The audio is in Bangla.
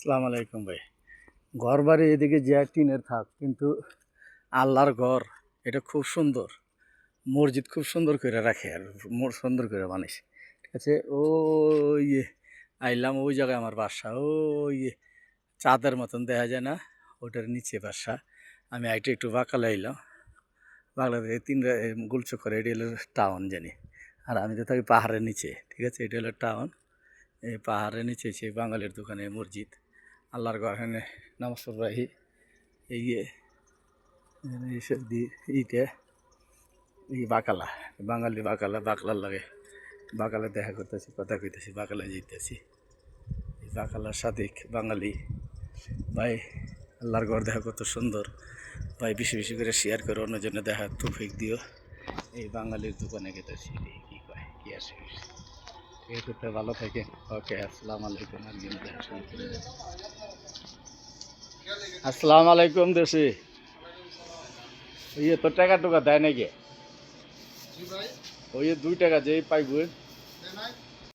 আসসালামু আলাইকুম ভাই। ঘর বাড়ি এদিকে যে টিনের থাক, কিন্তু আল্লাহর ঘর এটা খুব সুন্দর। মসজিদ খুব সুন্দর করে রাখে আর সুন্দর করে বানাইছে। ঠিক আছে, ওই আইলাম ওই জায়গায় আমার বাসা, ওই চাঁদের মতন দেখা যায় না, ওটার নিচে বাসা। আমি একটু বাঁকালে আইলাম, বাংলা থেকে গুলচো করে, এটি হলো টাউন জানি। আর আমি তো থাকি পাহাড়ের নিচে। ঠিক আছে, এটা হলো টাউন। এই পাহাড়ের নিচে সেই বাঙালির দোকানে মসজিদ, আল্লাহর ঘর, এখানে নামাজ পড়বাহি। এই এইসব ইটে এই বাকালা, বাঙালি বাকালা, বাকলার লাগে বাকালা দেখা করতেছি, কথা কইতেছি, বাকালা যেতেছি। এই বাকালার সাথে বাঙালি ভাই, আল্লাহর ঘর দেখা কত সুন্দর ভাই। বেশি বেশি করে শেয়ার করে অন্যজনে দেখা তৌফিক দিও। এই বাঙালির দোকানে গেতেছি, কি কয় কি আসে। ঠিক আছে, ভালো থাকেন। ওকে, আসসালামু আলাইকুম। আসসালামু আলাইকুম দেশি। ইয়ে তো টাকা টুকা দেয় নাকি? ওই 2 টাকা যেই পাইব